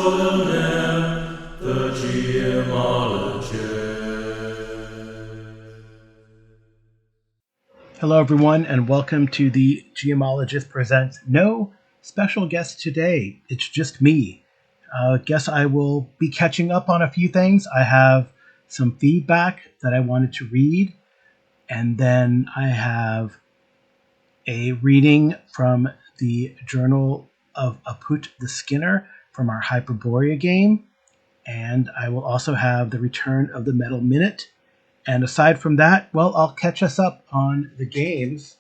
extraordinaire, the gemologist. Hello, everyone, and welcome to the Gemologist Presents. No special guest today. It's just me. Guess I will be catching up on a few things. I have some feedback that I wanted to read, and then I have a reading from the Journal of Aput the Skinner from our Hyperborea game, and I will also have the return of the Metal Minute. And aside from that, well, I'll catch us up on the games.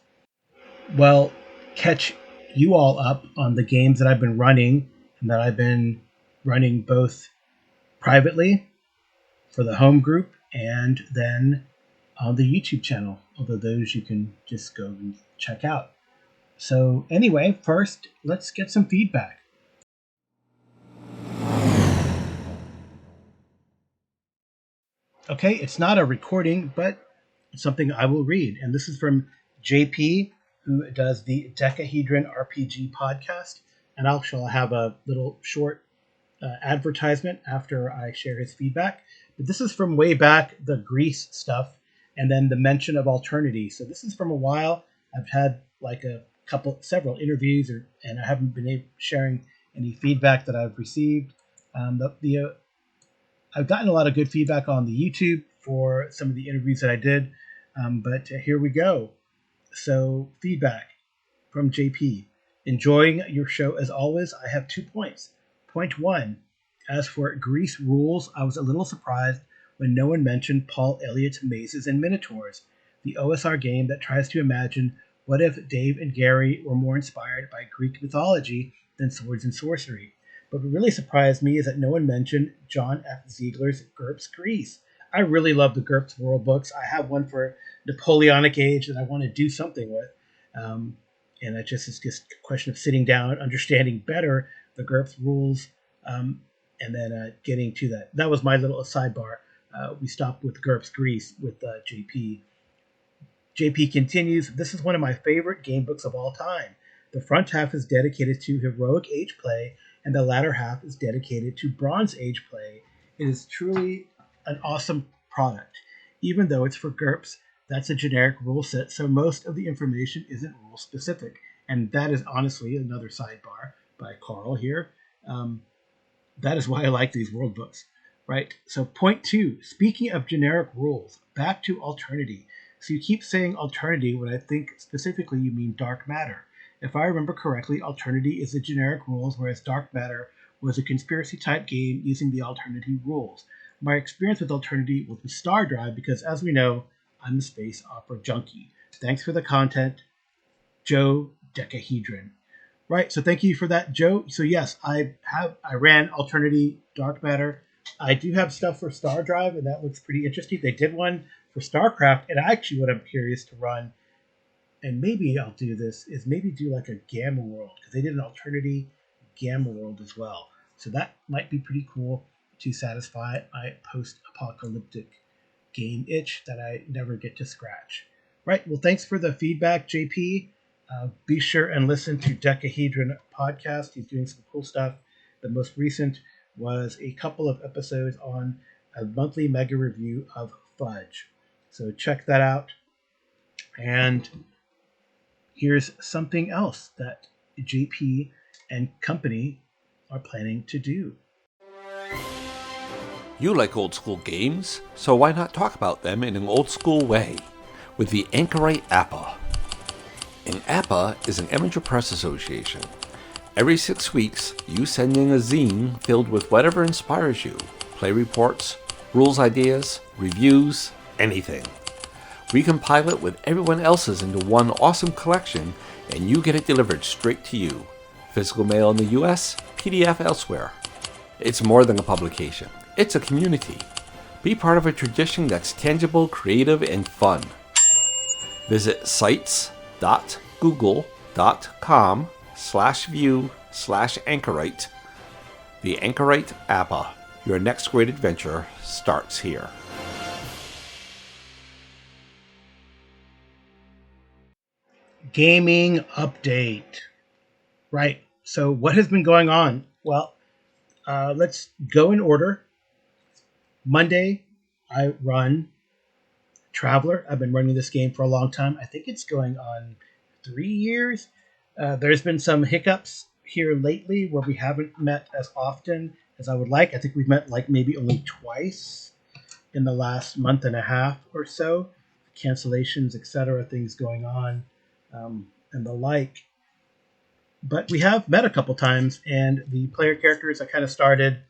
Well, catch you all up on the games that I've been running and that I've been running both privately for the home group and then on the YouTube channel, although those you can just go and check out. So anyway, first, let's get some feedback. Okay, it's not a recording, but it's something I will read. And this is from JP, who does the Decahedron RPG podcast. And I'll have a little short advertisement after I share his feedback. But this is from way back, the Greece stuff, and then the mention of alternity. So this is from a while. I've had like several interviews, and I haven't been sharing any feedback that I've received. I've gotten a lot of good feedback on the YouTube for some of the interviews that I did, but here we go. So, feedback from JP. Enjoying your show as always. I have 2 points. Point 1, as for Greece rules, I was a little surprised when no one mentioned Paul Elliott's Mazes and Minotaurs, the OSR game that tries to imagine what if Dave and Gary were more inspired by Greek mythology than swords and sorcery. But what really surprised me is that no one mentioned John F. Ziegler's GURPS Greece. I really love the GURPS World books. I have one for Napoleonic Age that I want to do something with. And it's just a question of sitting down, understanding better the GURPS rules, and then getting to that. That was my little sidebar. We stopped with GURPS Greece with JP. JP continues, this is one of my favorite game books of all time. The front half is dedicated to heroic age play, and the latter half is dedicated to Bronze Age play. It is truly an awesome product. Even though it's for GURPS, that's a generic rule set, so most of the information isn't rule specific. And that is honestly another sidebar by Carl here. That is why I like these world books, right? So point 2, speaking of generic rules, back to alternity. So you keep saying alternity when I think specifically you mean dark matter. If I remember correctly, alternity is the generic rules, whereas dark matter was a conspiracy-type game using the alternity rules. My experience with alternity was with Star Drive because, as we know, I'm a space opera junkie. Thanks for the content, Joe Decahedron. Right, so thank you for that, Joe. So yes, I ran alternity dark matter. I do have stuff for Star Drive, and that looks pretty interesting. They did one for StarCraft, and actually what I'm curious to run, and maybe I'll do this, is maybe do like a Gamma World, because they did an alternity Gamma World as well. So that might be pretty cool to satisfy my post-apocalyptic game itch that I never get to scratch. Right, well, thanks for the feedback, JP. Be sure and listen to Decahedron podcast. He's doing some cool stuff. The most recent was a couple of episodes on a monthly mega review of Fudge. So check that out. And here's something else that JP and company are planning to do. You like old school games, so why not talk about them in an old school way with the Anchorite APA. An APA is an amateur press association. Every 6 weeks, you send in a zine filled with whatever inspires you. Play reports, rules ideas, reviews, anything. We compile it with everyone else's into one awesome collection, and you get it delivered straight to you. Physical mail in the US, PDF elsewhere. It's more than a publication. It's a community. Be part of a tradition that's tangible, creative, and fun. Visit sites.google.com/view/Anchorite. The Anchorite APA. Your next great adventure starts here. Gaming update. Right. So what has been going on? Well, Let's go in order. Monday, I run Traveler. I've been running this game for a long time. I think it's going on 3 years. There's been some hiccups here lately where we haven't met as often as I would like. I think we've met like maybe only twice in the last month and a half or so. Cancellations, etc., things going on, and the like. But we have met a couple times, and the player characters, I kind of started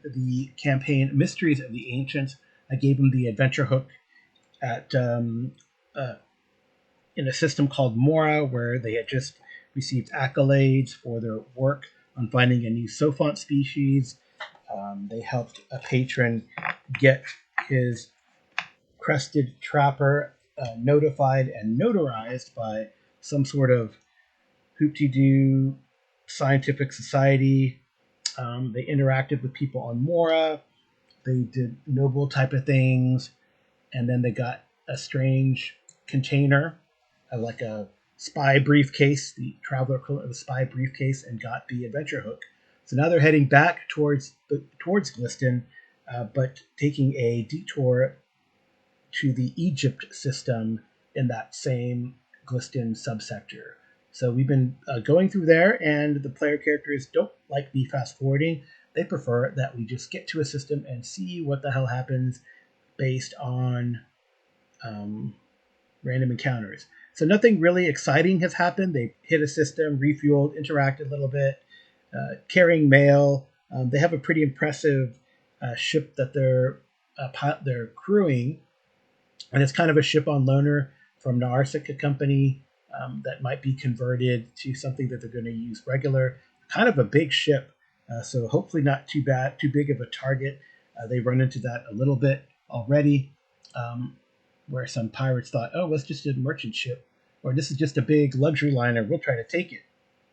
the campaign Mysteries of the Ancients. I gave them the adventure hook at uh, in a system called Mora, where they had just received accolades for their work on finding a new Sophont species. They helped a patron get his crested trapper notified and notarized by some sort of hoop-de-doo scientific society. They interacted with people on Mora. They did noble type of things, and then they got a strange container, like a spy briefcase, the traveler equivalent of a spy briefcase, and got the adventure hook. So now they're heading back towards Gliston, but taking a detour to the Egypt system in that same Gliston subsector. So we've been going through there, and the player characters don't like the fast forwarding. They prefer that we just get to a system and see what the hell happens based on random encounters. So nothing really exciting has happened. They hit a system, refueled, interacted a little bit, carrying mail. They have a pretty impressive ship that they're crewing, and it's kind of a ship on loaner from Narsik, a company that might be converted to something that they're going to use regular. Kind of a big ship, so hopefully not too big of a target. They run into that a little bit already, where some pirates thought, oh, let's just do a merchant ship, or this is just a big luxury liner, we'll try to take it,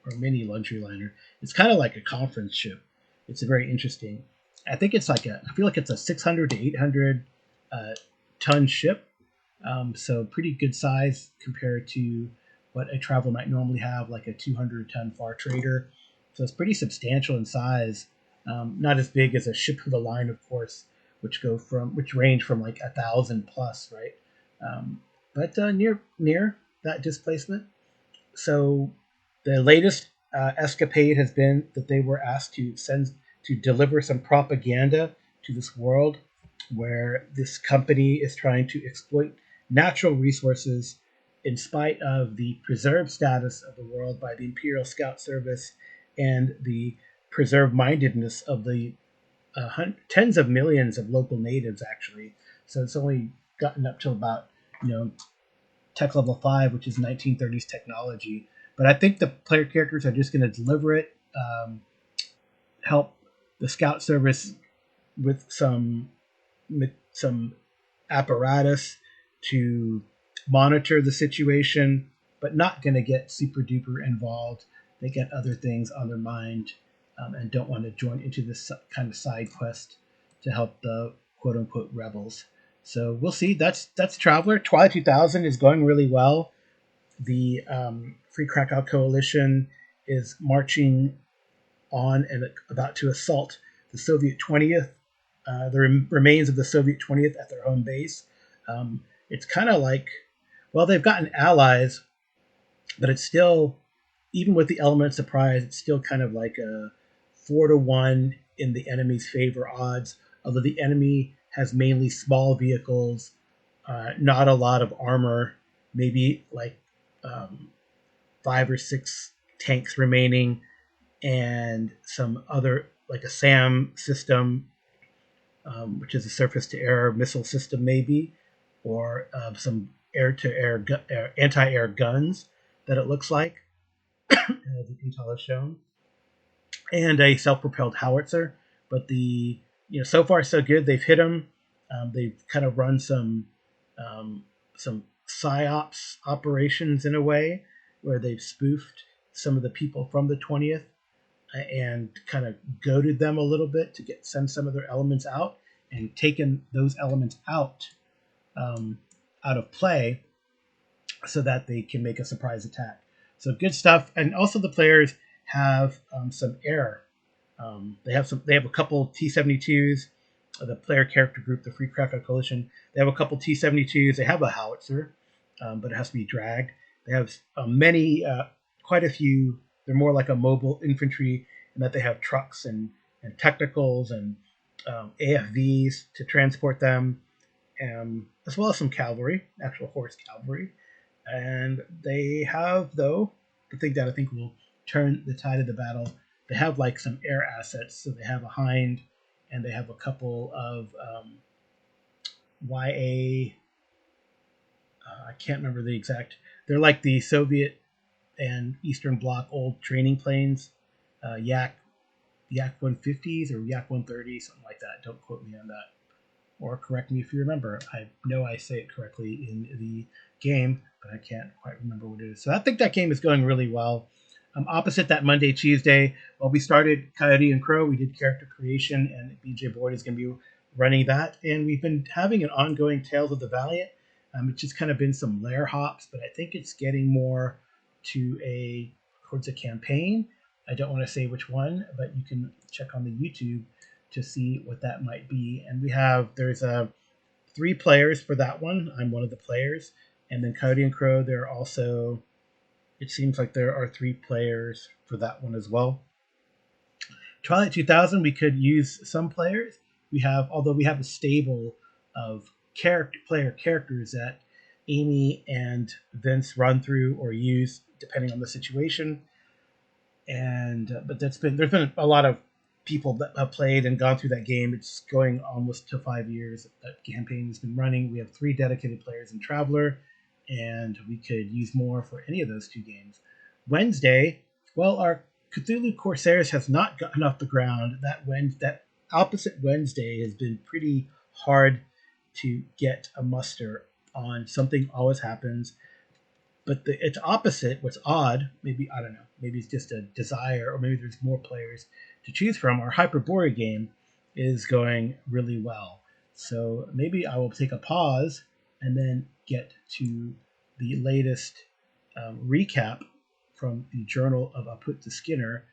or mini luxury liner. It's kind of like a conference ship. It's very interesting. I think I feel like it's a 600 to 800 ton ship. So pretty good size compared to what a traveler might normally have, like a 200-ton far trader. So it's pretty substantial in size. Not as big as a ship of the line, of course, which range from like 1,000 plus, right? But near that displacement. So the latest escapade has been that they were asked to deliver some propaganda to this world where this company is trying to exploit natural resources in spite of the preserved status of the world by the Imperial Scout Service and the preserved mindedness of the tens of millions of local natives, actually. So it's only gotten up to about, tech level 5, which is 1930s technology. But I think the player characters are just going to deliver it, help the Scout Service with some apparatus to monitor the situation, but not going to get super duper involved. They get other things on their mind, and don't want to join into this kind of side quest to help the quote unquote rebels. So we'll see. That's Traveler. Twilight 2000 is going really well. The Free Krakow Coalition is marching on and about to assault the Soviet 20th, the remains of the Soviet 20th at their home base. It's kind of like, well, they've gotten allies, but it's still, even with the element of surprise, it's still kind of like a 4-1 in the enemy's favor odds, although the enemy has mainly small vehicles, not a lot of armor, maybe like 5 or 6 tanks remaining, and some other, like a SAM system, which is a surface-to-air missile system, maybe, or some air-to-air anti-air guns that it looks like, as the intel has shown, and a self-propelled howitzer. But so far so good. They've hit them. They've kind of run some psyops operations in a way where they've spoofed some of the people from the 20th and kind of goaded them a little bit to send some of their elements out, and taken those elements out of play so that they can make a surprise attack. So good stuff. And also the players have some air They have a couple T-72s. The player character group, the Free Cracker Coalition. They have a couple T-72s. They have a howitzer, but it has to be dragged. They have quite a few. They're more like a mobile infantry, in that they have trucks and technicals and AFVs to transport them, as well as some cavalry, actual horse cavalry. And they have, though, the thing that I think will turn the tide of the battle, they have like some air assets. So they have a hind, and they have a couple of YA. I can't remember the exact. They're like the Soviet and Eastern Bloc old training planes, Yak 150s or Yak 130, something like that. Don't quote me on that, or correct me if you remember. I know I say it correctly in the game, but I can't quite remember what it is. So I think that game is going really well. Opposite that Monday, Tuesday, well, we started Coyote and Crow. We did character creation, and BJ Boyd is going to be running that. And we've been having an ongoing Tales of the Valiant. It's just kind of been some lair hops, but I think it's getting more towards a campaign. I don't want to say which one, but you can check on the YouTube to see what that might be. And there's 3 players for that one. I'm one of the players. And then Coyote and Crow, it seems like there are 3 players for that one as well. Twilight 2000, we could use some players. Although we have a stable of player characters that Amy and Vince run through or use depending on the situation. But there's been a lot of people that have played and gone through that game. It's going almost to 5 years that campaign has been running. We have 3 dedicated players in Traveler, and we could use more for any of those 2 games. Wednesday, well, our Cthulhu Corsairs has not gotten off the ground. That opposite Wednesday has been pretty hard to get a muster on. Something always happens. But its opposite, what's odd, maybe, I don't know, maybe it's just a desire, or maybe there's more players to choose from. Our Hyperborea game is going really well. So maybe I will take a pause and then get to the latest recap from the Journal of Aput the Skinner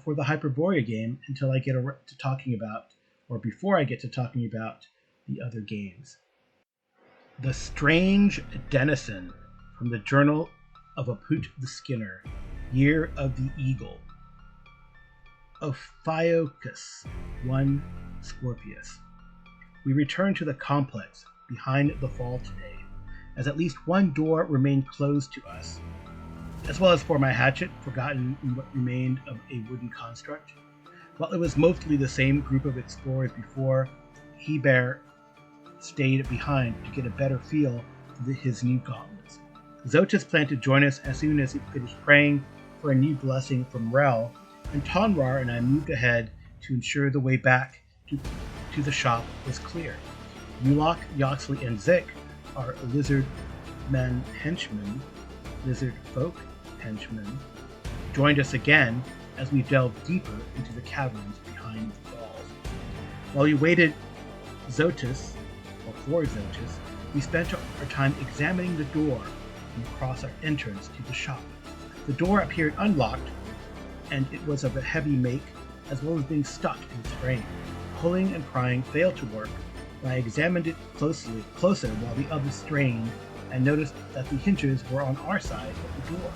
for the Hyperborea game until I get to talking about, or before I get to talking about, the other games. The Strange Denizen from the Journal of Aput the Skinner, Year of the Eagle. Ophiuchus, 1 Scorpius. We return to the complex behind the fall today, as at least one door remained closed to us, as well as for my hatchet, forgotten in what remained of a wooden construct. While it was mostly the same group of explorers before, Heber stayed behind to get a better feel for his new gauntlets. Zotis planned to join us as soon as he finished praying for a new blessing from Rel, and Tonrar and I moved ahead to ensure the way back to the shop was clear. Mulak, Yoxley, and Zik, our lizard folk henchmen, joined us again as we delved deeper into the caverns behind the walls. While we waited for Zotis, we spent our time examining the door across our entrance to the shop. The door appeared unlocked, and it was of a heavy make, as well as being stuck in its frame. Pulling and prying failed to work, and I examined it closer while the others strained, and noticed that the hinges were on our side of the door.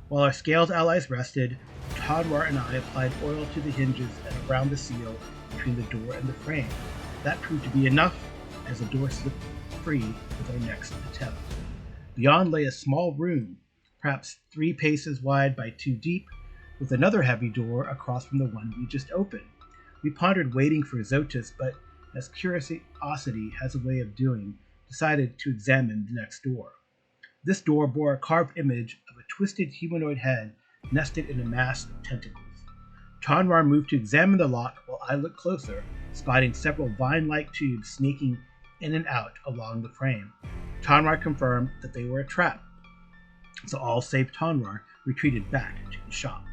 While our scaled allies rested, Todwar and I applied oil to the hinges and around the seal between the door and the frame. That proved to be enough, as the door slipped free with our next attempt. Beyond lay a small room, perhaps 3 paces wide by 2 deep, with another heavy door across from the one we just opened. We pondered waiting for Zotis, but as curiosity has a way of doing, decided to examine the next door. This door bore a carved image of a twisted humanoid head nested in a mass of tentacles. Tonrar moved to examine the lock while I looked closer, spotting several vine-like tubes snaking in and out along the frame. Tonrar confirmed that they were a trap, so all save Tonrar retreated back to the shop.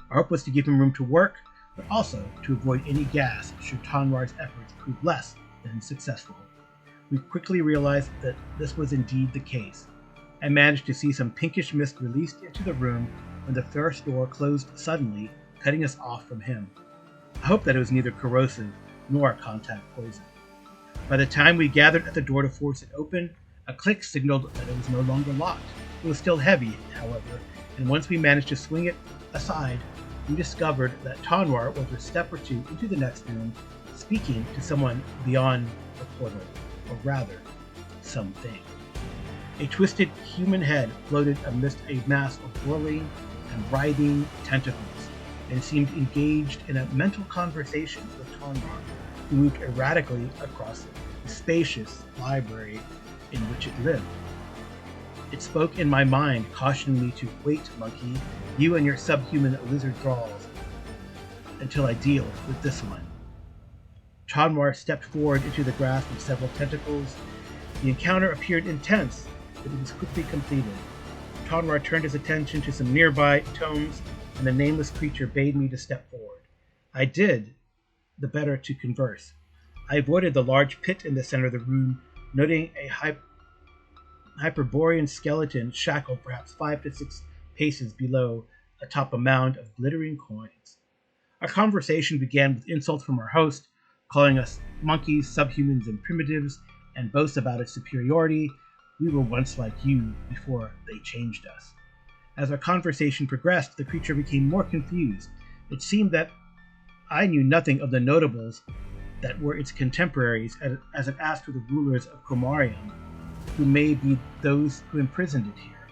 Our hope was to give him room to work, but also to avoid any gas should Tonrar's efforts prove less than successful. We quickly realized that this was indeed the case, and managed to see some pinkish mist released into the room when the first door closed suddenly, cutting us off from him. I hoped that it was neither corrosive nor contact poison. By the time we gathered at the door to force it open, a click signaled that it was no longer locked. It was still heavy, however, and once we managed to swing it aside, we discovered that Tanwar was a step or two into the next room, speaking to someone beyond the portal, or rather, something. A twisted human head floated amidst a mass of whirling and writhing tentacles, and seemed engaged in a mental conversation with Tanwar, who moved erratically across the spacious library in which it lived. It spoke in my mind, cautioning me to wait, monkey, you and your subhuman lizard thralls, until I deal with this one. Tanwar stepped forward into the grasp of several tentacles. The encounter appeared intense, but it was quickly completed. Tanwar turned his attention to some nearby tomes, and the nameless creature bade me to step forward. I did, the better to converse. I avoided the large pit in the center of the room, noting a Hyperborean skeleton shackled perhaps 5 to 6 paces below atop a mound of glittering coins. Our conversation began with insults from our host, calling us monkeys, subhumans, and primitives, and boasts about its superiority. We were once like you before they changed us. As our conversation progressed, the creature became more confused. It seemed that I knew nothing of the notables that were its contemporaries, as it asked for the rulers of Comarium, who may be those who imprisoned it here.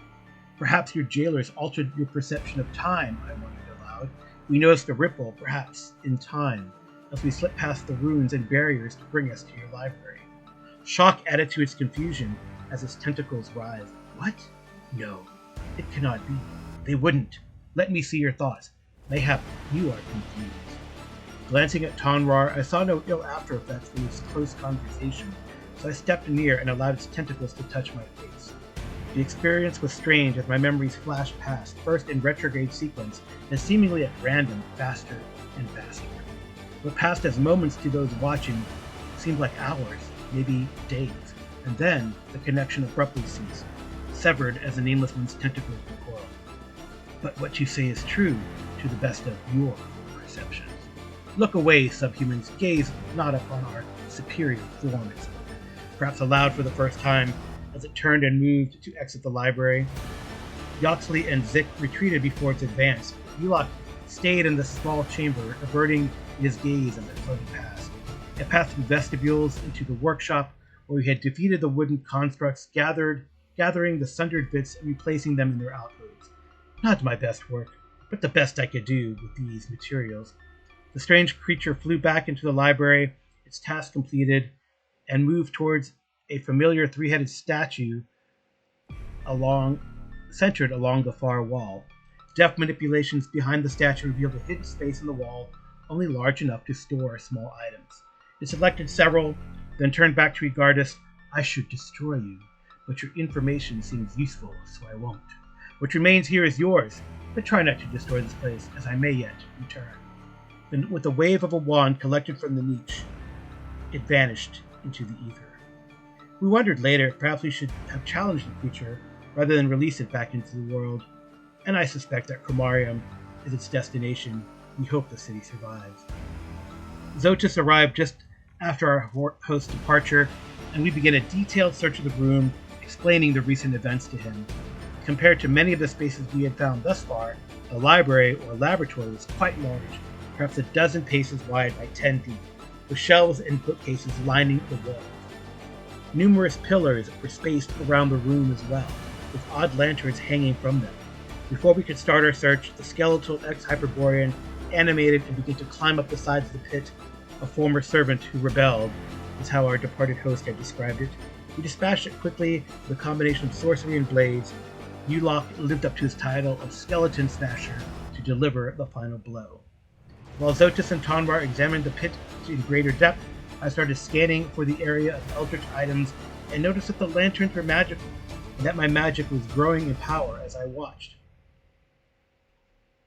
Perhaps your jailers altered your perception of time, I wondered aloud. We noticed a ripple, perhaps in time, as we slipped past the ruins and barriers to bring us to your library. Shock added to its confusion as its tentacles writhed. What? No, it cannot be. They wouldn't. Let me see your thoughts. Mayhap you are confused. Glancing at Tanwar, I saw no ill after effects from this close conversation, so I stepped near and allowed its tentacles to touch my face. The experience was strange as my memories flashed past, first in retrograde sequence, and seemingly at random, faster and faster. What passed as moments to those watching seemed like hours, maybe days, and then the connection abruptly ceased, severed as the Nameless One's tentacles recoiled. But what you say is true, to the best of your perceptions. Look away, subhumans, gaze not upon our superior forms. Perhaps aloud for the first time, as it turned and moved to exit the library. Yoxley and Zik retreated before its advance. Yulok stayed in the small chamber, averting his gaze as it floated past. It passed through vestibules into the workshop, where we had defeated the wooden constructs, gathering the sundered bits and replacing them in their alcoves. Not my best work, but the best I could do with these materials. The strange creature flew back into the library, its task completed, and moved towards a familiar three-headed statue centered along the far wall. Deft manipulations behind the statue revealed a hidden space in the wall, only large enough to store small items. It selected several, then turned back to regard us. I should destroy you, but your information seems useful, so I won't. What remains here is yours, but try not to destroy this place, as I may yet return. Then, with a wave of a wand collected from the niche, it vanished into the ether. We wondered later if perhaps we should have challenged the creature rather than release it back into the world, and I suspect that Comarium is its destination. We hope the city survives. Zotis arrived just after our host's departure, and we began a detailed search of the room, explaining the recent events to him. Compared to many of the spaces we had found thus far, the library or laboratory was quite large, perhaps a dozen paces wide by 10 deep, with shelves and bookcases lining the walls. Numerous pillars were spaced around the room as well, with odd lanterns hanging from them. Before we could start our search, the skeletal ex-Hyperborean animated and began to climb up the sides of the pit. A former servant who rebelled, is how our departed host had described it. We dispatched it quickly with a combination of sorcery and blades. Yulok lived up to his title of Skeleton Smasher to deliver the final blow. While Zotis and Tanwar examined the pit in greater depth, I started scanning for the area of eldritch items and noticed that the lanterns were magical, and that my magic was growing in power as I watched.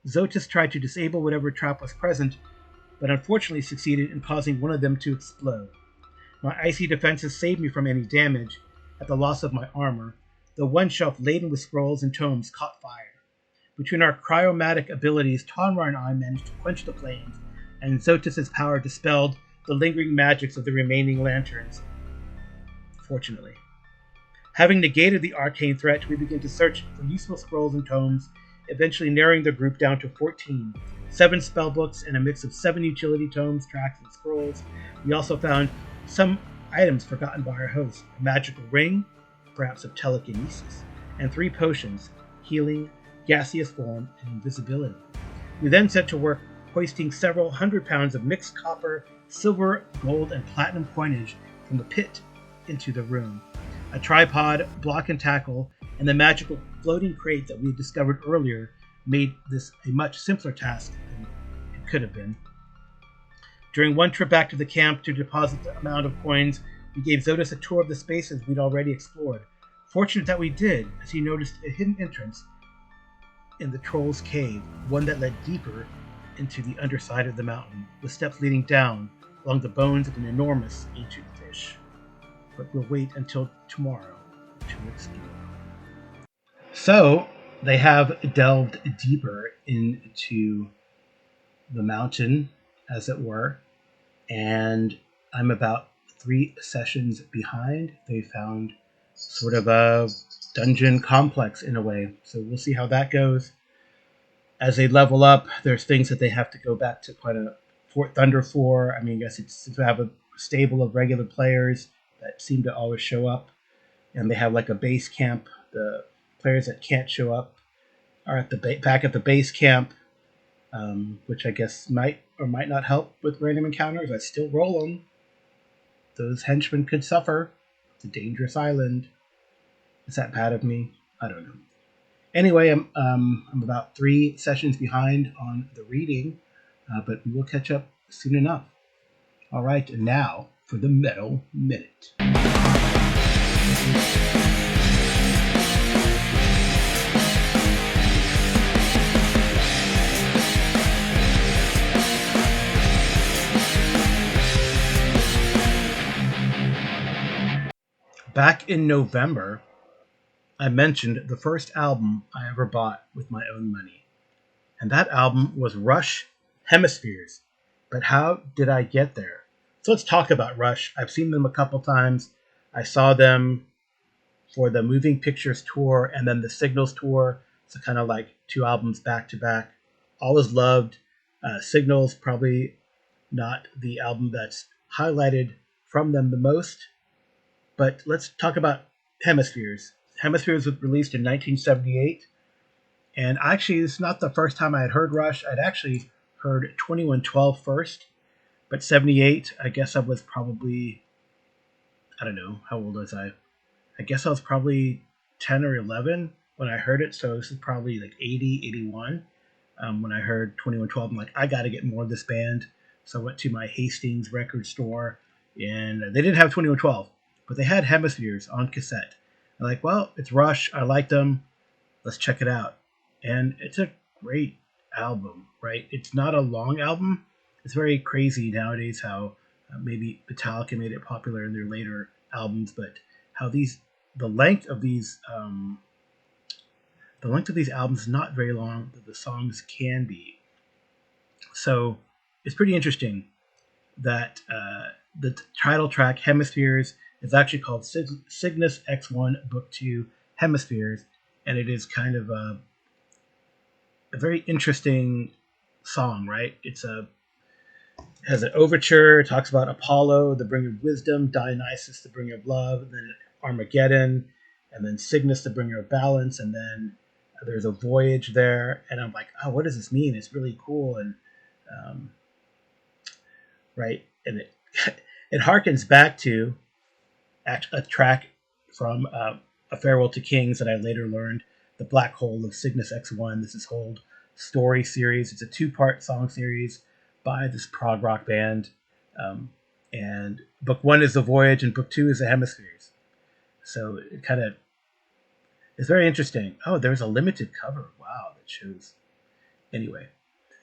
Zotis tried to disable whatever trap was present, but unfortunately succeeded in causing one of them to explode. My icy defenses saved me from any damage. At the loss of my armor, the one shelf laden with scrolls and tomes caught fire. Between our cryomatic abilities, Tanwar and I managed to quench the flames, and Zotis's power dispelled the lingering magics of the remaining lanterns, fortunately. Having negated the arcane threat, we begin to search for useful scrolls and tomes, eventually narrowing the group down to 14. 7 spellbooks and a mix of 7 utility tomes, tracks, and scrolls. We also found some items forgotten by our host: a magical ring, perhaps of telekinesis, and 3 potions: healing, gaseous form, and invisibility. We then set to work hoisting several 100 pounds of mixed copper, silver, gold, and platinum coinage from the pit into the room. A tripod, block and tackle, and the magical floating crate that we had discovered earlier made this a much simpler task than it could have been. During one trip back to the camp to deposit the amount of coins, we gave Zotis a tour of the spaces we'd already explored. Fortunate that we did, as he noticed a hidden entrance in the Troll's Cave, one that led deeper into the underside of the mountain, with steps leading down along the bones of an enormous ancient fish. But we'll wait until tomorrow to explore. So, they have delved deeper into the mountain, as it were, and I'm about 3 sessions behind. They found sort of a dungeon complex in a way, so we'll see how that goes. As they level up, there's things that they have to go back to quite a Fort Thunder for. I mean, I guess it's to have a stable of regular players that seem to always show up, and they have like a base camp. The players that can't show up are at the back at the base camp, which I guess might or might not help with random encounters. I still roll them. Those henchmen could suffer. It's a dangerous island. Is that bad of me? I don't know. Anyway, I'm about 3 sessions behind on the reading, but we will catch up soon enough. All right, and now for the Metal Minute. Back in November, I mentioned the first album I ever bought with my own money. And that album was Rush, Hemispheres. But how did I get there? So let's talk about Rush. I've seen them a couple times. I saw them for the Moving Pictures tour and then the Signals tour. So kind of like 2 albums back to back. Always loved Signals, probably not the album that's highlighted from them the most. But let's talk about Hemispheres. Hemispheres was released in 1978. And actually, it's not the first time I had heard Rush. I'd actually heard 2112 first. But 78, I guess I was probably, I don't know, how old was I? I guess I was probably 10 or 11 when I heard it. So this is probably like 80, 81. When I heard 2112, I'm like, I got to get more of this band. So I went to my Hastings record store, and they didn't have 2112, but they had Hemispheres on cassette. I'm like, well, it's Rush. I like them. Let's check it out. And it's a great album, right? It's not a long album. It's very crazy nowadays how maybe Metallica made it popular in their later albums, but how the length of these albums is not very long, but the songs can be. So it's pretty interesting that the title track Hemispheres is actually called Cygnus X1 Book 2 Hemispheres, and it is kind of a very interesting song, right? It has an overture. It talks about Apollo, the bringer of wisdom, Dionysus, the bringer of love, and then Armageddon, and then Cygnus, the bringer of balance, and then there's a voyage there. And I'm like, oh, what does this mean? It's really cool, and right, and it harkens back to a track from A Farewell to Kings that I later learned, The Black Hole of Cygnus X1. This is whole story series. It's a 2-part song series by this prog rock band. And book 1 is The Voyage, and book 2 is The Hemispheres. So it kind of is very interesting. Oh, there's a limited cover. Wow, that shows. Anyway,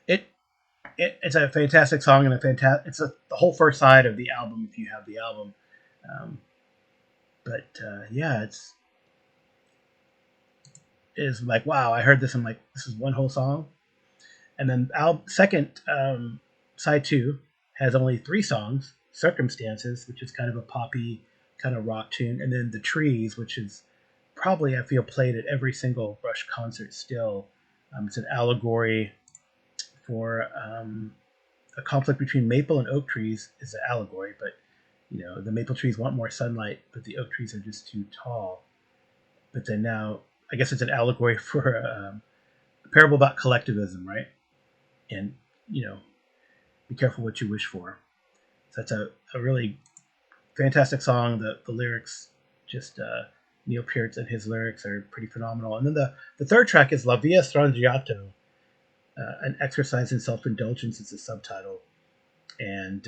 it's a fantastic song, and the whole first side of the album if you have the album. Yeah, it's like, wow, I heard this. I'm like, this is one whole song. And then second side 2 has only 3 songs: Circumstances, which is kind of a poppy kind of rock tune, and then The Trees, which is probably, I feel, played at every single Rush concert still. It's an allegory for a conflict between maple and oak trees. Is an allegory, but the maple trees want more sunlight, but the oak trees are just too tall. But then now, I guess it's an allegory for a parable about collectivism, right? And be careful what you wish for. So that's a really fantastic song. The lyrics, just Neil Peart and his lyrics are pretty phenomenal. And then the third track is La Via Strangiato, an exercise in self-indulgence is the subtitle. And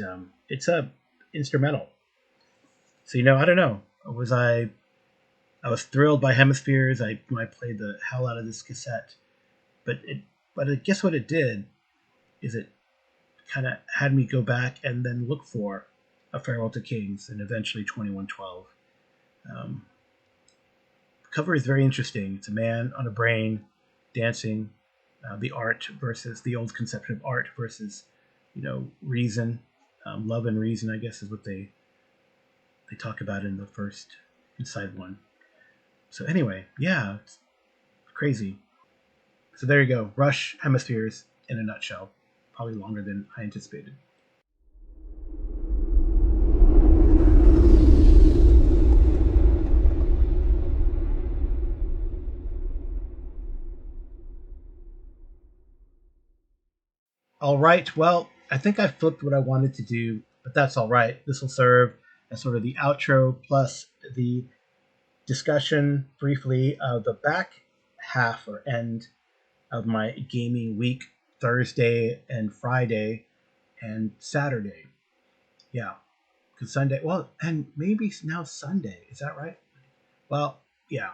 it's a instrumental. So, I don't know. I was thrilled by Hemispheres. I played the hell out of this cassette. But I guess what it did is it kind of had me go back and then look for A Farewell to Kings and eventually 2112. The cover is very interesting. It's a man on a brain dancing. The art versus the old conception of art versus, reason. Love and reason, I guess, is what they talk about in the first inside one. So anyway, yeah, it's crazy. So there you go. Rush Hemispheres in a nutshell. Probably longer than I anticipated. All right. Well, I think I flipped what I wanted to do, but that's all right. This will serve as sort of the outro plus the discussion briefly of the back half or end of my gaming week, Thursday and Friday and Saturday. Yeah, because Sunday, well, and maybe now Sunday. Is that right? Well, yeah,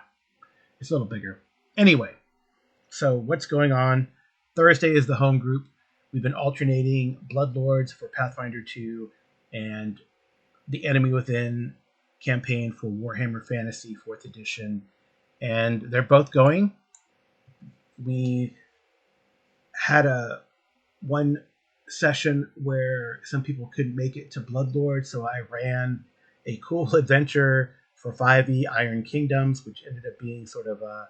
it's a little bigger. Anyway, so what's going on? Thursday is the home group. We've been alternating Bloodlords for Pathfinder 2 and the Enemy Within campaign for Warhammer Fantasy 4th edition. And they're both going. We had one session where some people couldn't make it to Bloodlord, so I ran a cool adventure for 5e Iron Kingdoms, which ended up being sort of a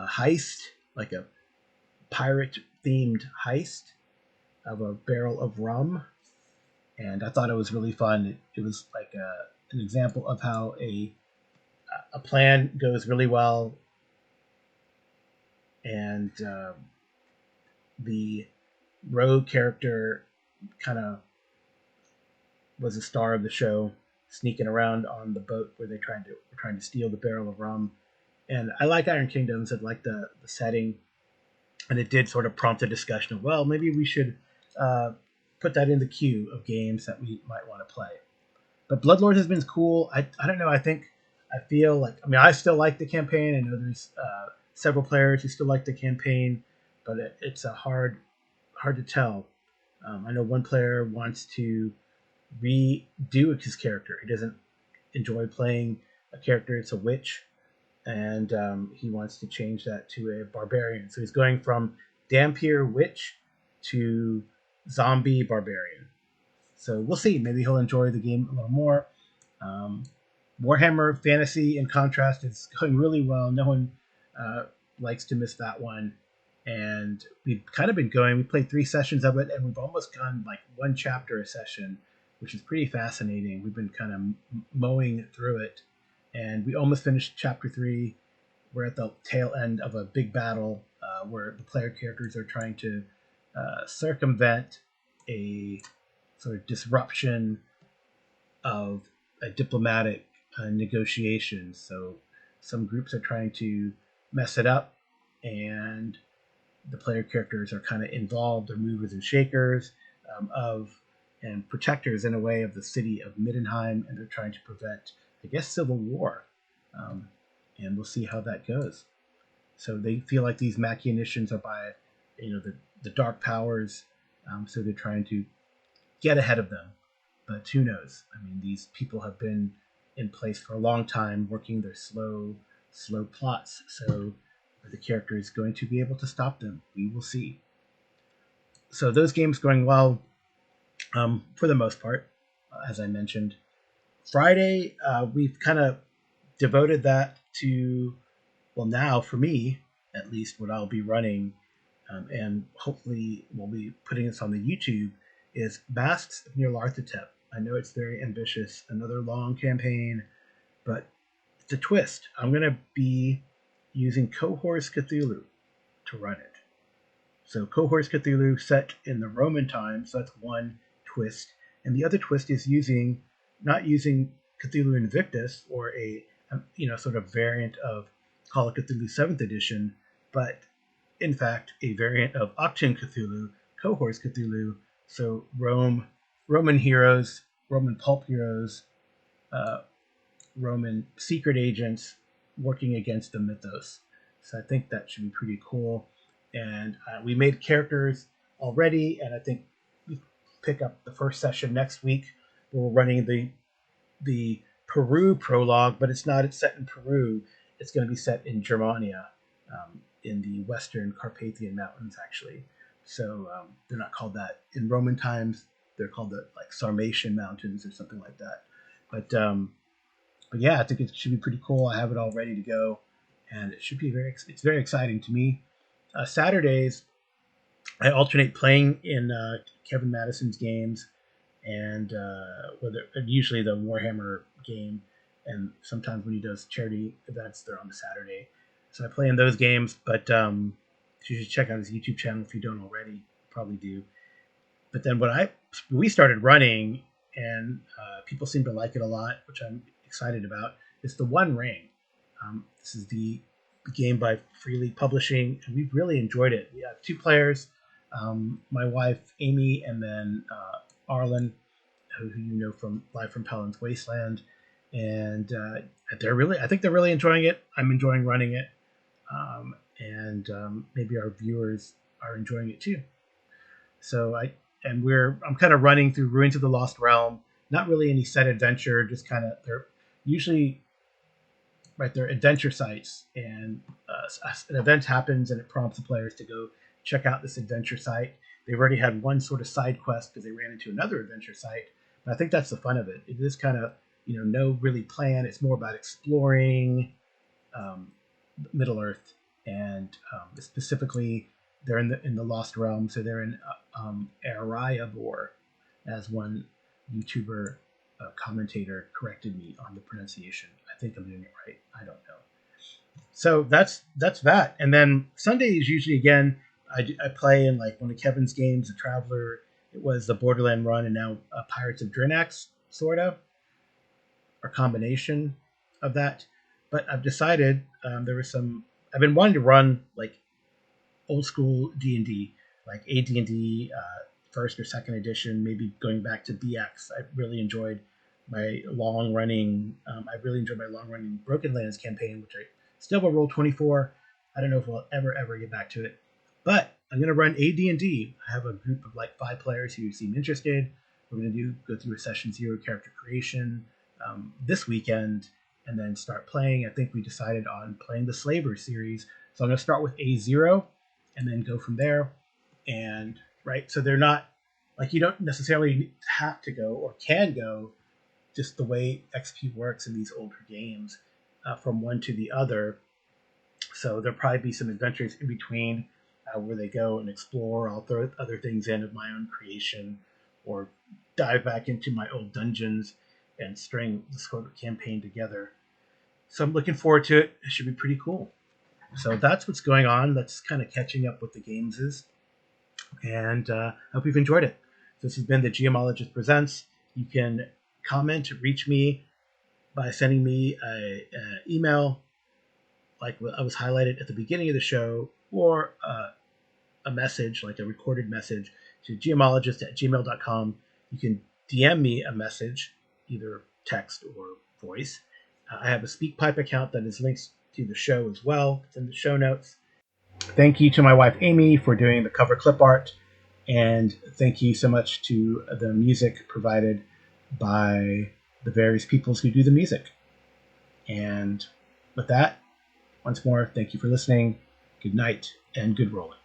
heist, like a pirate-themed heist of a barrel of rum. And I thought it was really fun. It was like an example of how a plan goes really well, and the rogue character kind of was the star of the show, sneaking around on the boat where they're trying to steal the barrel of rum. And I like Iron Kingdoms. I like the setting, and it did sort of prompt a discussion of, well, maybe we should put that in the queue of games that we might want to play. But Bloodlords has been cool. I don't know. I feel like, I still like the campaign. I know there's several players who still like the campaign, but it's a hard to tell. I know one player wants to redo his character. He doesn't enjoy playing a character. It's a witch, and he wants to change that to a barbarian. So he's going from Dampier Witch to Zombie Barbarian. So we'll see. Maybe he'll enjoy the game a little more. Warhammer Fantasy, in contrast, is going really well. No one likes to miss that one. And we've kind of been going. We played 3 sessions of it, and we've almost gone like 1 chapter a session, which is pretty fascinating. We've been kind of mowing through it, and we almost finished chapter 3. We're at the tail end of a big battle where the player characters are trying to circumvent a sort of disruption of a diplomatic negotiation. So some groups are trying to mess it up, and the player characters are kind of involved. They're movers and shakers and protectors in a way of the city of Middenheim, and they're trying to prevent, I guess, civil war. And we'll see how that goes. So they feel like these machinations are by, the dark powers. So they're trying to get ahead of them. But who knows? These people have been in place for a long time, working their slow plots. So are the characters going to be able to stop them? We will see. So those games going well. for the most part, as I mentioned. Friday, we've kind of devoted that to, well, now for me, at least, what I'll be running, and hopefully we'll be putting this on the YouTube, is Masks of Nyarlathotep. I know it's very ambitious, another long campaign, but it's a twist. I'm going to be using Cohors Cthulhu to run it. So Cohors Cthulhu set in the Roman times, so that's one twist. And the other twist is not using Cthulhu Invictus, or a sort of variant of Call of Cthulhu 7th edition, but in fact a variant of Octane Cthulhu, Cohors Cthulhu. So Roman heroes, Roman pulp heroes, Roman secret agents working against the mythos. So I think that should be pretty cool. And we made characters already, and I think we pick up the first session next week. We're running the Peru prologue, but it's not. It's set in Peru. It's going to be set in Germania, in the Western Carpathian Mountains, actually. So they're not called that in Roman times. They're called the Sarmatian Mountains or something like that. But yeah, I think it should be pretty cool. I have it all ready to go, and it should be it's very exciting to me. Saturdays, I alternate playing in Kevin Madison's games, and usually the Warhammer game, and sometimes when he does charity events, they're on the Saturday. So I play in those games, but you should check out his YouTube channel if you don't already. Probably do. But then we started running, and people seem to like it a lot, which I'm excited about. It's the One Ring. This is the game by Free League Publishing, and we've really enjoyed it. We have 2 players, my wife Amy, and then Arlen, who you know from Live from Palin's Wasteland, and I think they're really enjoying it. I'm enjoying running it, and maybe our viewers are enjoying it too. So I'm kind of running through Ruins of the Lost Realm. Not really any set adventure, just kind of they're usually they're adventure sites, and an event happens and it prompts the players to go check out this adventure site. They've already had one sort of side quest because they ran into another adventure site, but I think that's the fun of it. It is kind of no really plan. It's more about exploring Middle Earth, and specifically they're in the Lost Realm, so they're in Hyperborea, as one YouTuber commentator corrected me on the pronunciation. I think I'm doing it right. I don't know. So that's that. And then Sunday is usually, again, I play in one of Kevin's games, The Traveler. It was the Borderland run, and now Pirates of Drinax, sort of, or combination of that. But I've decided I've been wanting to run old school D&D, like AD&D first or second edition, maybe going back to BX. I really enjoyed my long running Broken Lands campaign, which I still will roll 24. I don't know if we'll ever get back to it, but I'm going to run AD&D. I have a group of 5 players who seem interested. We're going to go through a session 0 character creation this weekend, and then start playing. I think we decided on playing the Slaver series, so I'm going to start with A0 and then go from there. And so they're not you don't necessarily have to go or can go, just the way XP works in these older games, from one to the other. So there'll probably be some adventures in between where they go and explore. I'll throw other things in of my own creation, or dive back into my old dungeons and string the sort of campaign together. So I'm looking forward to it. It should be pretty cool. So that's what's going on. That's kind of catching up with the Gamesez. And I hope you've enjoyed it. This has been the Geomologist Presents. You can comment, reach me by sending me an email, like I was highlighted at the beginning of the show, or a message, like a recorded message, to geomologist@gmail.com. You can DM me a message, either text or voice. I have a SpeakPipe account that is linked to the show as well. It's in the show notes. Thank you to my wife Amy for doing the cover clip art, and thank you so much to the music provided by the various peoples who do the music. And with that, once more, thank you for listening. Good night and good rolling.